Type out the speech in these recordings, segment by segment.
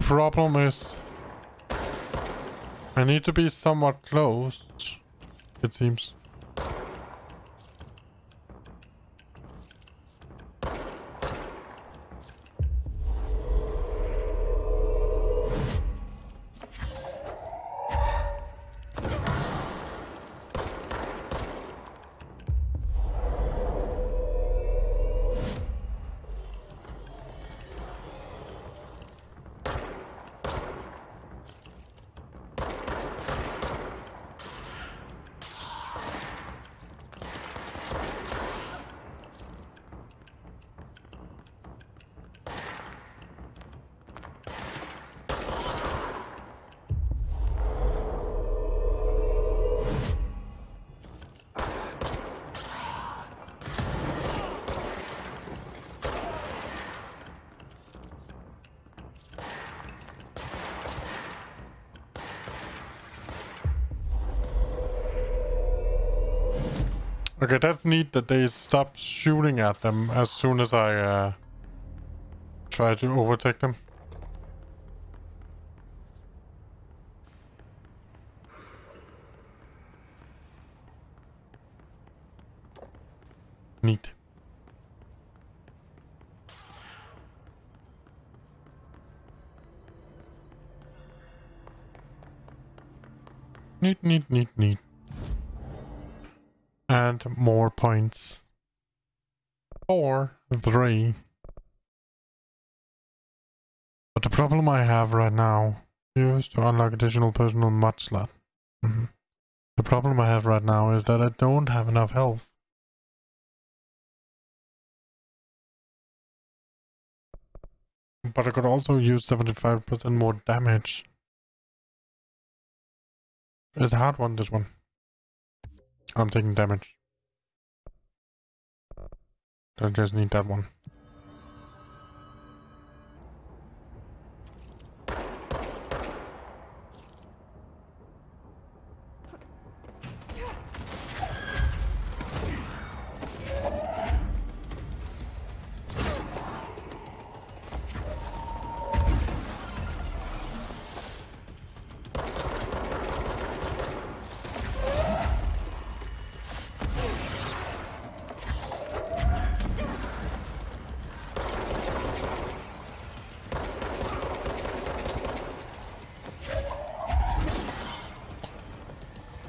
problem is I need to be somewhat close, it seems. Okay, that's neat that they stop shooting at them as soon as I try to overtake them. Neat. Neat, neat, neat, neat. And more points. 4, 3. But the problem I have right now, used to unlock additional personal mod slot. The problem I have right now is that I don't have enough health. But I could also use 75% more damage. It's a hard one, this one. I'm taking damage. I just need that one.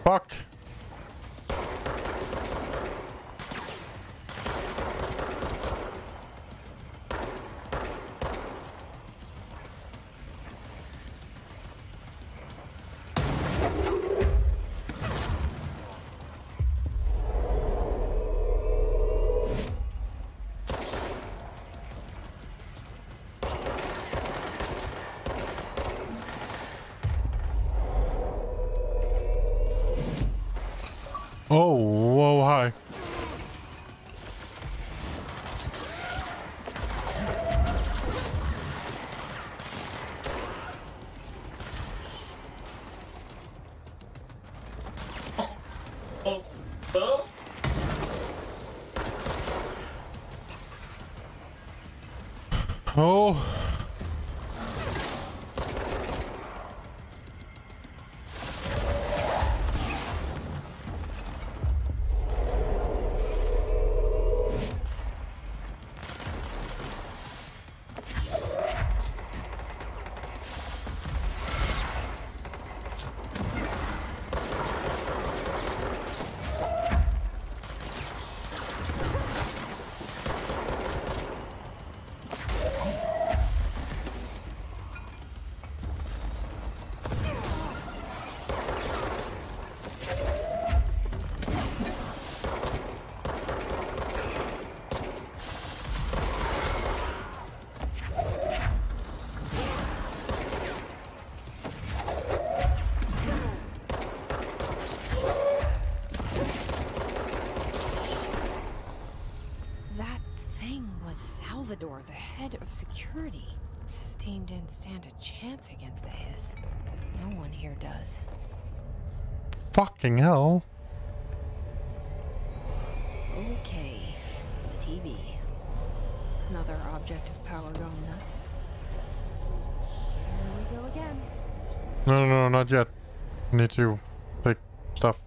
Fuck. Oh, whoa, hi. Oh. The head of security. His team didn't stand a chance against the Hiss. No one here does. Fucking hell. Okay, the TV. Another object of power going nuts. go again. No, no, no, not yet. I need to take stuff.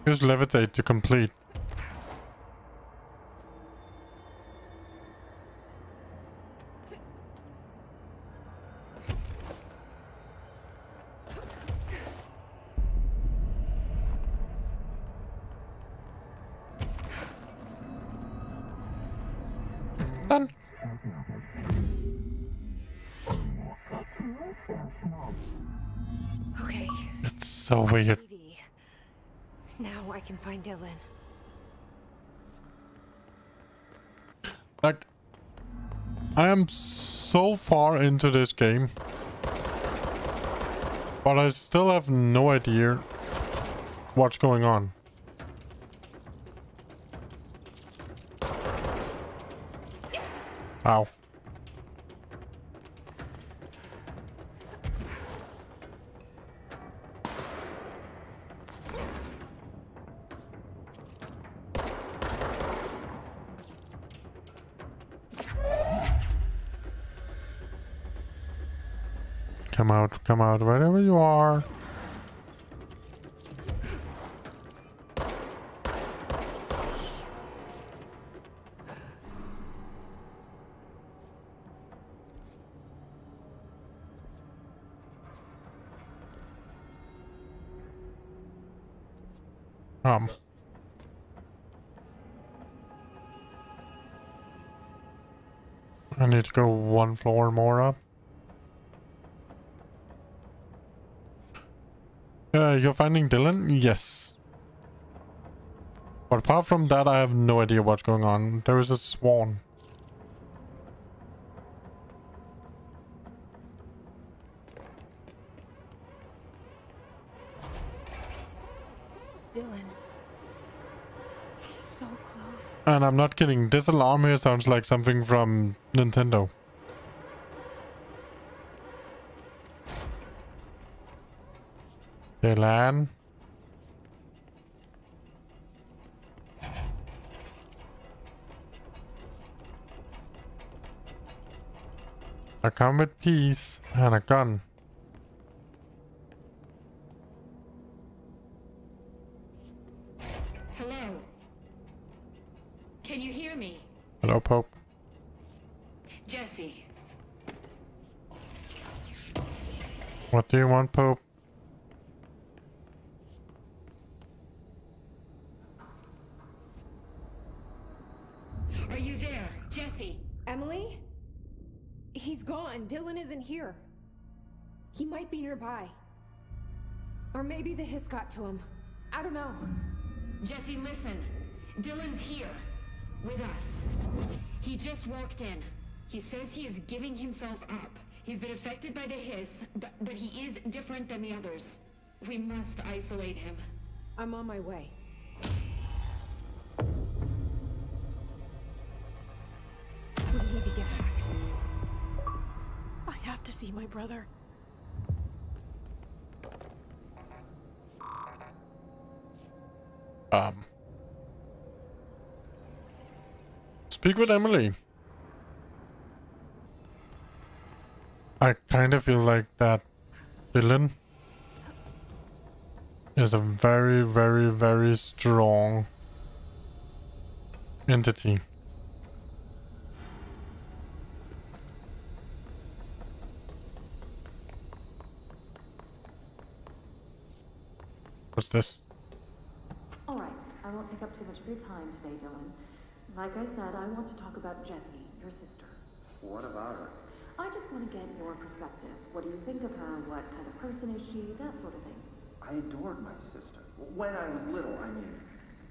Use levitate to complete. Done. Okay. It's so weird. TV. Now I can find Dylan. Like, I am so far into this game, but I still have no idea what's going on. Ow. Come out, wherever you are. I need to go one floor more up. You're finding Dylan? Yes. But apart from that, I have no idea what's going on. There is a swan. Dylan. He's so close. And I'm not kidding. This alarm here sounds like something from Nintendo. Dylan. I come with peace and a gun. Hello. Can you hear me? Hello, Pope. Jesse. What do you want, Pope? Are you there? Jesse. Emily? He's gone. Dylan isn't here. He might be nearby. Or maybe the hiss got to him. I don't know. Jesse, listen. Dylan's here. With us. He just walked in. He says he is giving himself up. He's been affected by the hiss, but he is different than the others. We must isolate him. I'm on my way. We need to get back. I have to see my brother. Speak with Emily. I kind of feel like that villain is a very, very, very strong entity. What's this? All right, I won't take up too much of your time today, Dylan. Like I said, I want to talk about Jessie, your sister. What about her? I just want to get your perspective. What do you think of her? What kind of person is she? That sort of thing. I adored my sister. When I was little, I mean,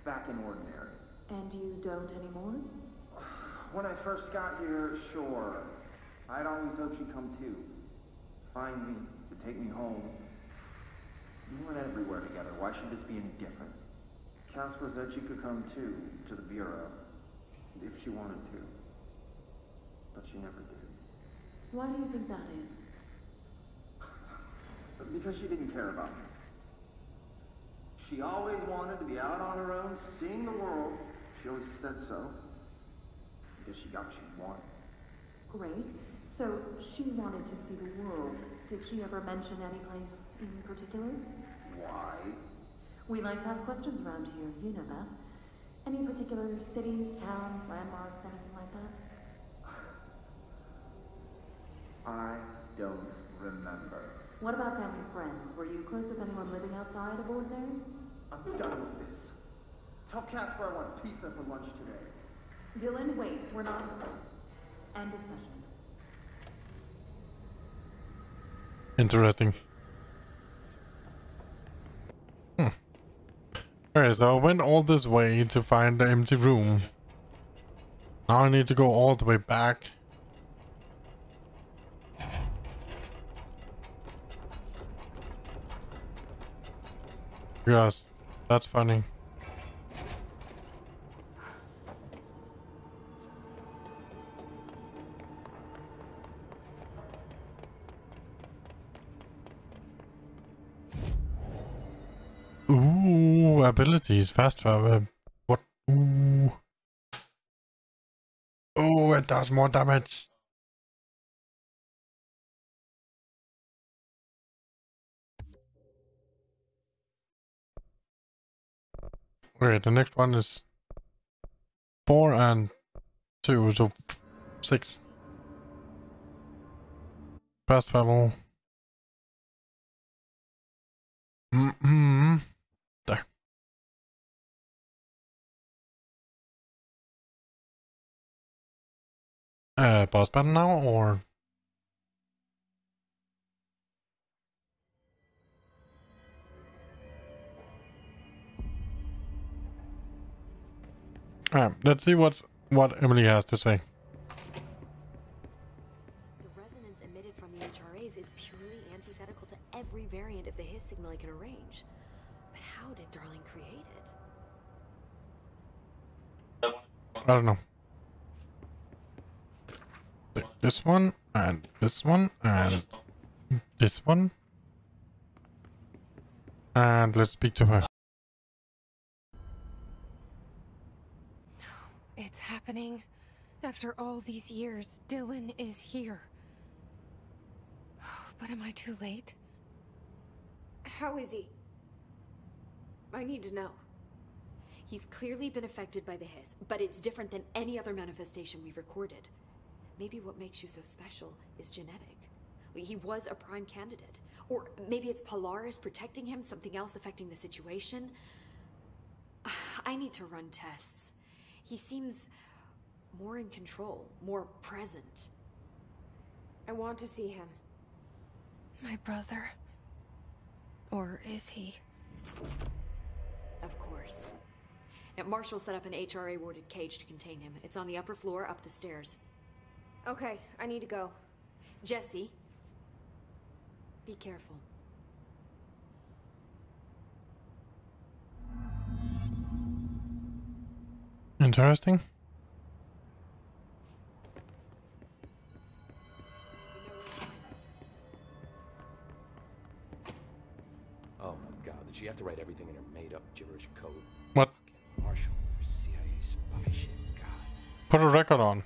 back in ordinary. And you don't anymore? When I first got here, sure. I'd always hoped she'd come too. Find me, to take me home. We went everywhere together. Why should this be any different? Casper said she could come too, to the Bureau, if she wanted to. But she never did. Why do you think that is? Because she didn't care about me. She always wanted to be out on her own, seeing the world. She always said so. I guess she got what she wanted. Great. So, she wanted to see the world. Did she ever mention any place in particular? Why? We like to ask questions around here, you know that. Any particular cities, towns, landmarks, anything like that? I don't remember. What about family and friends? Were you close with anyone living outside of Ordinary? I'm done with this. Tell Casper I want pizza for lunch today. Dylan, wait. We're not... End of session. Interesting. Okay, so I went all this way to find the empty room. Now I need to go all the way back. Yes, that's funny. Ooh, abilities, fast travel. What? Ooh. Oh, it does more damage. Okay, the next one is 4 and 2, so 6. Fast travel. There. Boss battle now, or? Alright, let's see what Emily has to say. The resonance emitted from the HRAs is purely antithetical to every variant of the Hiss signal I can arrange. But how did Darling create it? I don't know. This one, and this one, and this one. And let's speak to her. It's happening. After all these years, Dylan is here. But am I too late? How is he? I need to know. He's clearly been affected by the Hiss, but it's different than any other manifestation we've recorded. Maybe what makes you so special is genetic. He was a prime candidate. Or maybe it's Polaris protecting him, something else affecting the situation. I need to run tests. He seems more in control, more present. I want to see him. My brother. Or is he? Of course. Now, Marshall set up an HRA-warded cage to contain him. It's on the upper floor, up the stairs. Okay, I need to go. Jesse, be careful. Interesting. Oh my god, did she have to write everything in her made-up gibberish code? What? Fucking Marshall, with her CIA spy shit, god. Put a record on.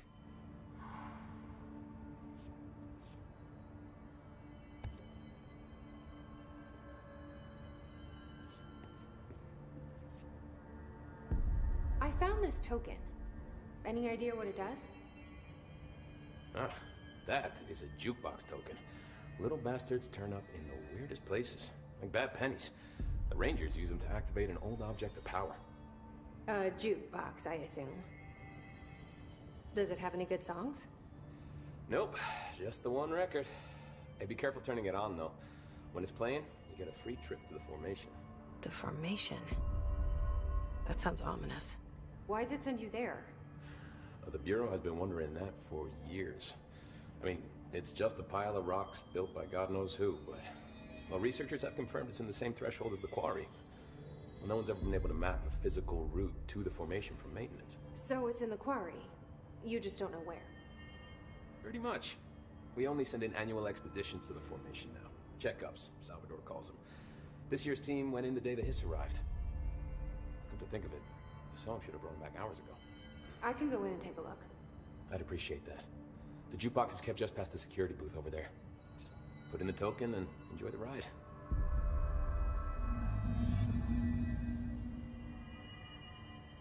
I found this token. Any idea what it does? Ah, that is a jukebox token. Little bastards turn up in the weirdest places, like bad pennies. The Rangers use them to activate an old object of power. A jukebox, I assume. Does it have any good songs? Nope, just the one record. Hey, be careful turning it on, though. When it's playing, you get a free trip to the formation. The formation? That sounds ominous. Why does it send you there? The Bureau has been wondering that for years. I mean, it's just a pile of rocks built by God knows who, but... Well, researchers have confirmed it's in the same threshold as the quarry. Well, no one's ever been able to map a physical route to the formation from maintenance. So it's in the quarry. You just don't know where. Pretty much. We only send in annual expeditions to the formation now. Checkups, Salvador calls them. This year's team went in the day the Hiss arrived. Come to think of it, the song should have brought him back hours ago. I can go in and take a look. I'd appreciate that. The jukebox is kept just past the security booth over there. Just put in the token and enjoy the ride.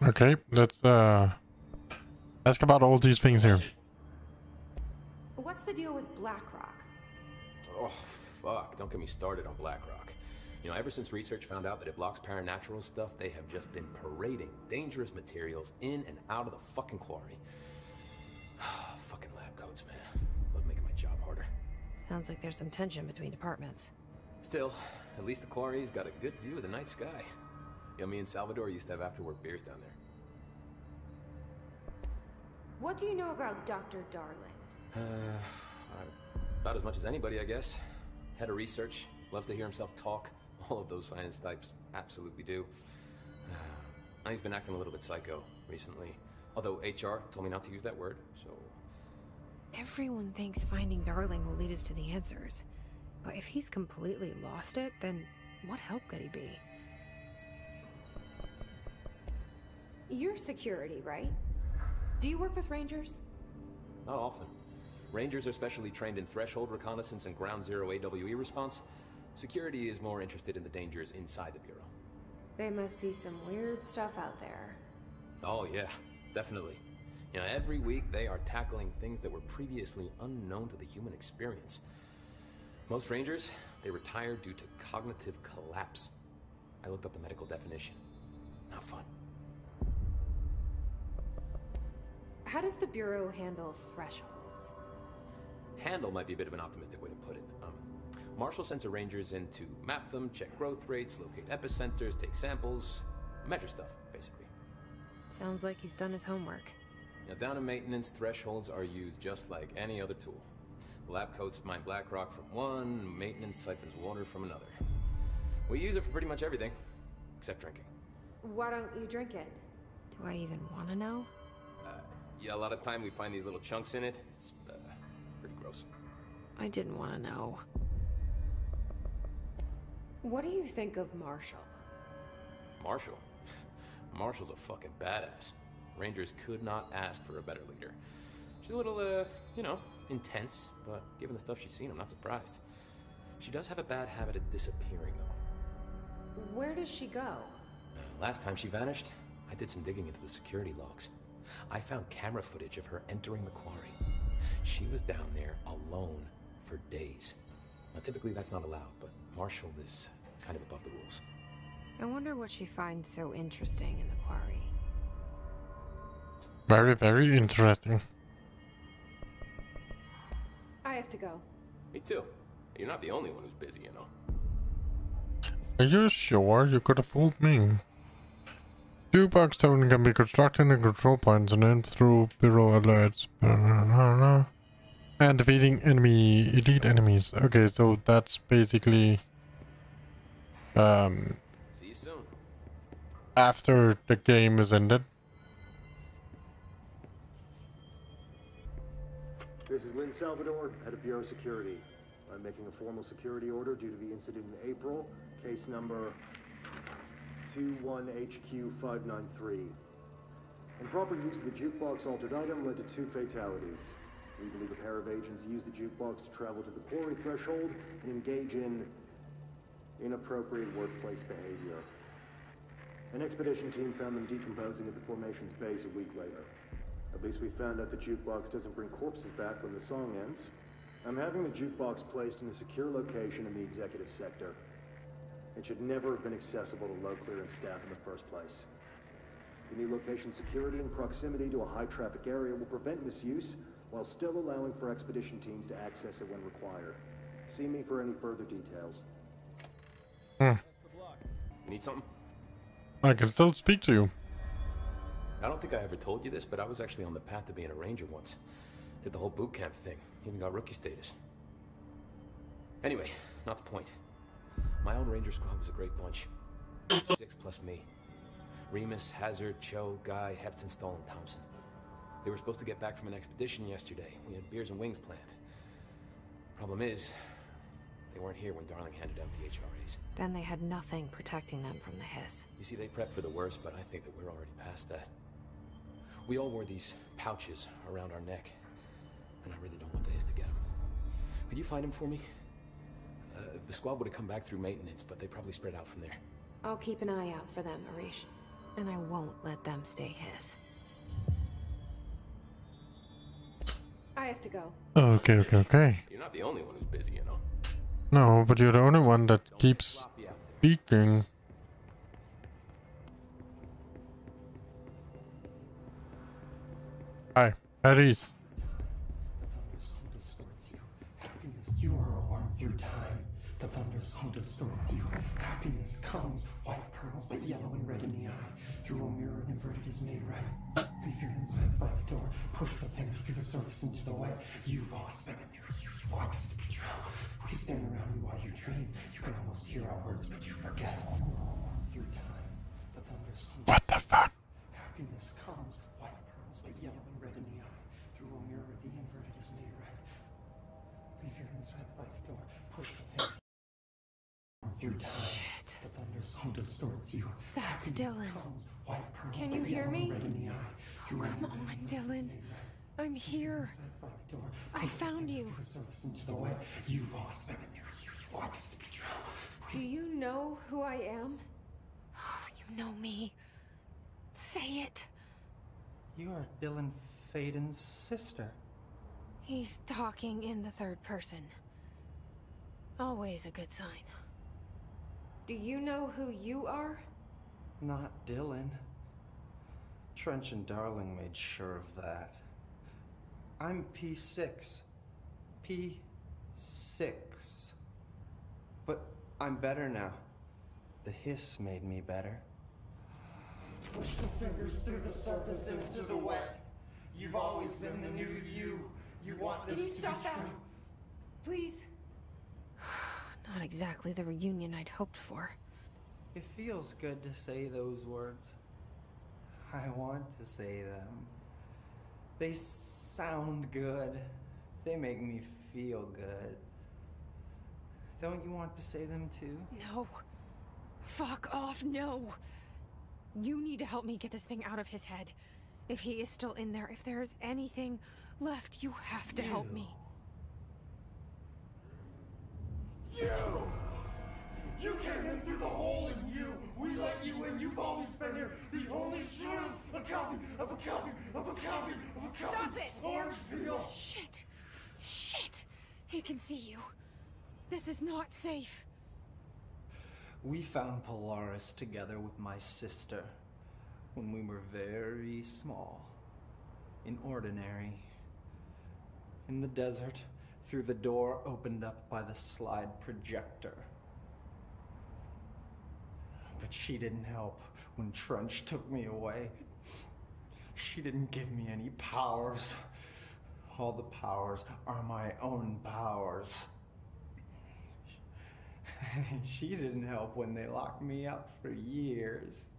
Okay, let's ask about all these things here. What's the deal with BlackRock? Oh, fuck. Don't get me started on BlackRock. You know, ever since research found out that it blocks paranatural stuff, they have just been parading dangerous materials in and out of the fucking quarry. Fucking lab coats, man. Love making my job harder. Sounds like there's some tension between departments. Still, at least the quarry's got a good view of the night sky. You know, me and Salvador used to have after-work beers down there. What do you know about Dr. Darling? About as much as anybody, I guess. Head of research, loves to hear himself talk. All of those science types absolutely do. He's been acting a little bit psycho recently. Although HR told me not to use that word, so... Everyone thinks finding Darling will lead us to the answers. But if he's completely lost it, then what help could he be? You're security, right? Do you work with Rangers? Not often. Rangers are specially trained in threshold reconnaissance and ground zero AWE response. Security is more interested in the dangers inside the Bureau. They must see some weird stuff out there. Oh yeah, definitely. You know, every week they are tackling things that were previously unknown to the human experience. Most Rangers, they retire due to cognitive collapse. I looked up the medical definition. Not fun. How does the Bureau handle thresholds? Handle might be a bit of an optimistic way to put it. Marshall sends her Rangers in to map them, check growth rates, locate epicenters, take samples, measure stuff, basically. Sounds like he's done his homework. Now, down in maintenance, thresholds are used just like any other tool. The lab coats mine BlackRock from one, maintenance siphons water from another. We use it for pretty much everything, except drinking. Why don't you drink it? Do I even want to know? Yeah, a lot of time we find these little chunks in it. It's pretty gross. I didn't want to know. What do you think of Marshall? Marshall? Marshall's a fucking badass. Rangers could not ask for a better leader. She's a little, you know, intense, but given the stuff she's seen, I'm not surprised. She does have a bad habit of disappearing, though. Where does she go? Last time she vanished, I did some digging into the security logs. I found camera footage of her entering the quarry. She was down there alone for days. Now, typically that's not allowed, but Marshall is kind of above the rules. I wonder what she finds so interesting in the quarry. Very, very interesting. I have to go. Me too. You're not the only one who's busy, you know. Are you sure? You could have fooled me. Jukebox token can be constructed in control points and earned through Bureau alerts. And defeating elite enemies. Okay, so that's basically See you soon. after the game is ended. This is Lynn Salvador, head of Bureau Security. I'm making a formal security order due to the incident in April, case number 21HQ593. Improper use of the jukebox altered item led to 2 fatalities. We believe a pair of agents used the jukebox to travel to the quarry threshold and engage in inappropriate workplace behavior. An expedition team found them decomposing at the formation's base a week later. At least we found out the jukebox doesn't bring corpses back when the song ends. I'm having the jukebox placed in a secure location in the executive sector. It should never have been accessible to low clearance staff in the first place. The new location security and proximity to a high traffic area will prevent misuse while still allowing for expedition teams to access it when required. See me for any further details. You need something? I can still speak to you. I don't think I ever told you this, but I was actually on the path to being a ranger once. Did the whole boot camp thing. Even got rookie status. Anyway, not the point. My own ranger squad was a great bunch. 6 plus me. Remus, Hazard, Cho, Guy, Hepton, Stoll, and Thompson. They were supposed to get back from an expedition yesterday. We had beers and wings planned. Problem is, they weren't here when Darling handed out the HRAs. Then they had nothing protecting them from the hiss. You see, they prepped for the worst, but I think that we're already past that. We all wore these pouches around our neck, and I really don't want the hiss to get them. Could you find them for me? The squad would have come back through maintenance, but they probably spread out from there. I'll keep an eye out for them, Arish. And I won't let them stay hiss. I have to go. Okay. You're not the only one who's busy, you know. No, but you're the only one that keeps speaking. Hi, Aris. You are a worm through time. The thunderstorm distorts you. Happiness comes, white pearls, but yellow and red in the eye. Through a mirror inverted is made right. Leave your insides by the door. Push the fingers through the surface into the wet. You've always been a new you. You want this to be true. We stand around you while you dream. You can almost hear our words, but you forget. You are a worm through time. The thunderstorm. What the fuck? Happiness comes, white pearls, but yellow and red in the eye. Through a mirror, the inverted is made right. Leave your insides by the door. Push the fingers through time. Shit. The thunderstorm distorts you. That's Dylan. Can you hear me? Oh, come on, Dylan. I'm here. I found you. You've always been a new you. You want this to be true. Do you know who I am? You know me. Say it. You are Dylan Faden's sister. He's talking in the third person. Always a good sign. Do you know who you are? Not Dylan. Trench and Darling made sure of that. I'm P6. P6. But I'm better now. The hiss made me better. Push the fingers through the surface into the wet. You've always been the new you. You want this Can you to stop be that? true. Please? Not exactly the reunion I'd hoped for. It feels good to say those words. I want to say them. They sound good. They make me feel good. Don't you want to say them too? No. Fuck off, no. You need to help me get this thing out of his head. If he is still in there, if there is anything left, you have to help me. You came in through the hole in you. We let you in. You've always been here. The only truth. A copy of a copy of a copy of a copy. Stop it! Orange peel. Shit. Shit. He can see you. This is not safe. We found Polaris together with my sister when we were very small, in Ordinary, in the desert, through the door opened up by the slide projector. But she didn't help when Trench took me away. She didn't give me any powers. All the powers are my own powers. She didn't help when they locked me up for years.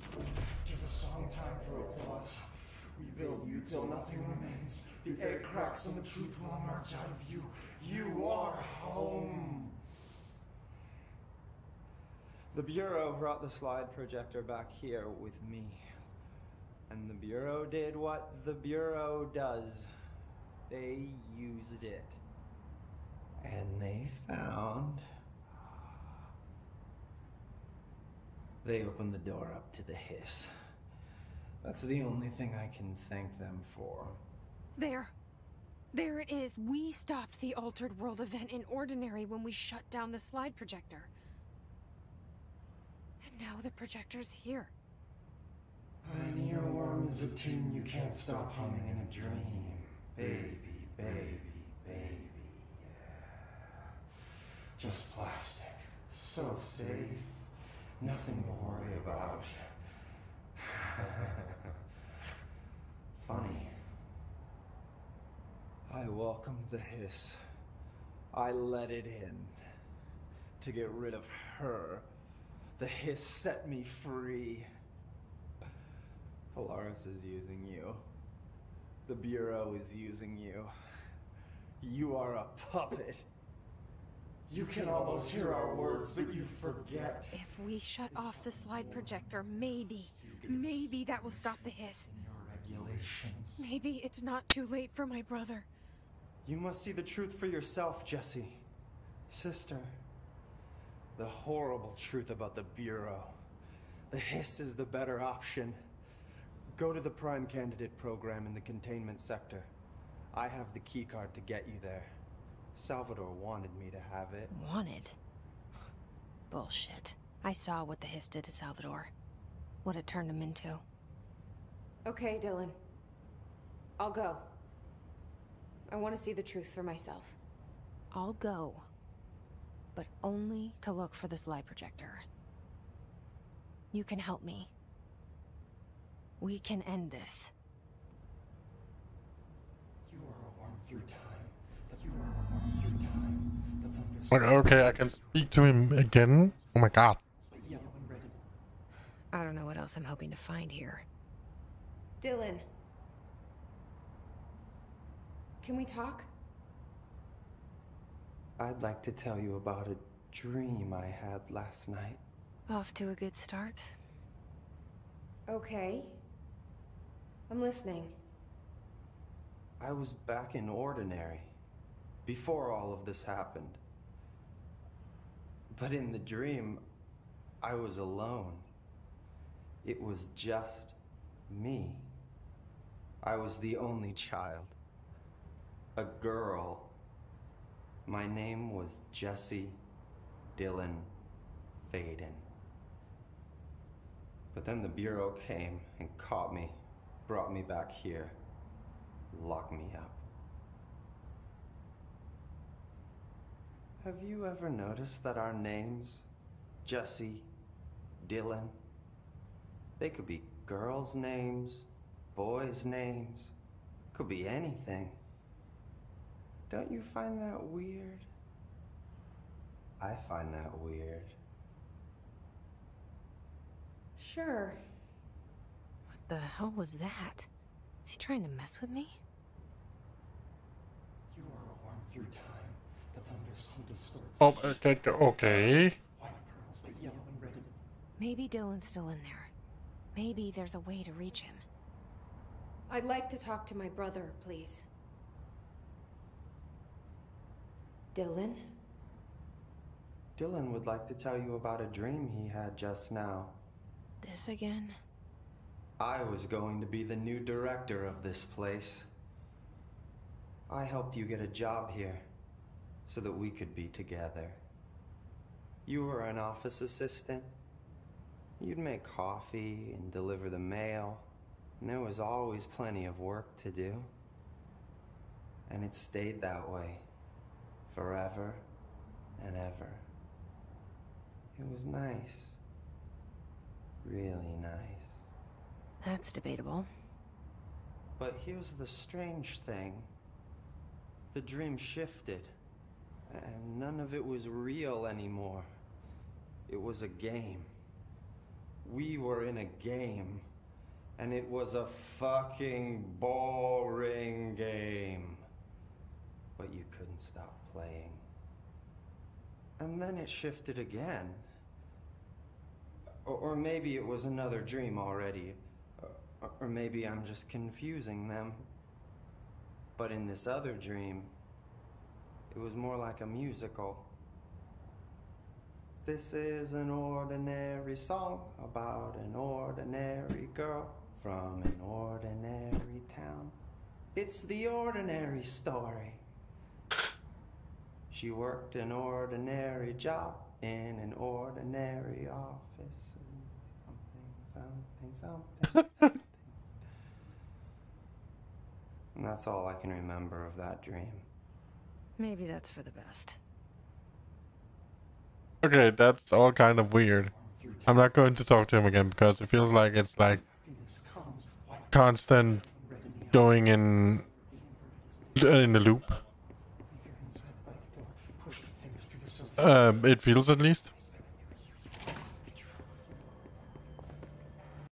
After the song time for applause, we build you till nothing remains. The egg cracks and the truth will emerge out of you. You are home. The Bureau brought the slide projector back here with me. And the Bureau did what the Bureau does. They used it. And they found... They opened the door up to the hiss. That's the only thing I can thank them for. There. There it is. We stopped the Altered World event in Ordinary when we shut down the slide projector. And now the projector's here. An earworm is a tune you can't stop humming in a dream. Baby, baby, baby, yeah. Just plastic. So safe. Nothing to worry about. Funny. I welcomed the hiss. I let it in to get rid of her. The hiss set me free. Polaris is using you. The Bureau is using you. You are a puppet. You can almost hear our words, but you forget. If we shut off the slide projector, maybe that will stop the hiss. Your regulations. Maybe it's not too late for my brother. You must see the truth for yourself, Jessie. Sister. The horrible truth about the Bureau. The hiss is the better option. Go to the Prime Candidate program in the containment sector. I have the keycard to get you there. Salvador wanted me to have it. Wanted? Bullshit. I saw what the hiss did to Salvador. What it turned him into. Okay, Dylan. I'll go. I want to see the truth for myself. I'll go. But only to look for this light projector. You can help me. We can end this. You are a worm through time. You are a worm through time. The Okay, I can speak to him again. Oh my god. yellow and red. I don't know what else I'm hoping to find here. Dylan. Can we talk? I'd like to tell you about a dream I had last night. Off to a good start. Okay. I'm listening. I was back in Ordinary, before all of this happened. But in the dream, I was alone. It was just me. I was the only child. A girl. My name was Jessie Dylan Faden. But then the Bureau came and caught me, brought me back here, locked me up. Have you ever noticed that our names, Jessie, Dylan, they could be girls' names, boys' names, could be anything. Don't you find that weird? I find that weird. Sure. What the hell was that? Is he trying to mess with me? You are a worm through time. The thunderstorm distorts. Oh, okay. White pearls, but yellow and red. Maybe Dylan's still in there. Maybe there's a way to reach him. I'd like to talk to my brother, please. Dylan? Dylan would like to tell you about a dream he had just now. This again? I was going to be the new director of this place. I helped you get a job here, so that we could be together. You were an office assistant. You'd make coffee and deliver the mail, and there was always plenty of work to do. And it stayed that way, forever and ever. It was nice. Really nice. That's debatable. But here's the strange thing. The dream shifted, and none of it was real anymore. It was a game. We were in a game, and it was a fucking boring game. But you couldn't stop playing. And then it shifted again. Or maybe it was another dream already. Or maybe I'm just confusing them. But in this other dream, it was more like a musical. This is an ordinary song about an ordinary girl from an ordinary town. It's the ordinary story. She worked an ordinary job in an ordinary office. Something. And that's all I can remember of that dream. Maybe that's for the best. Okay, that's all kind of weird. I'm not going to talk to him again because it feels like it's like constant going in the loop. It feels at least.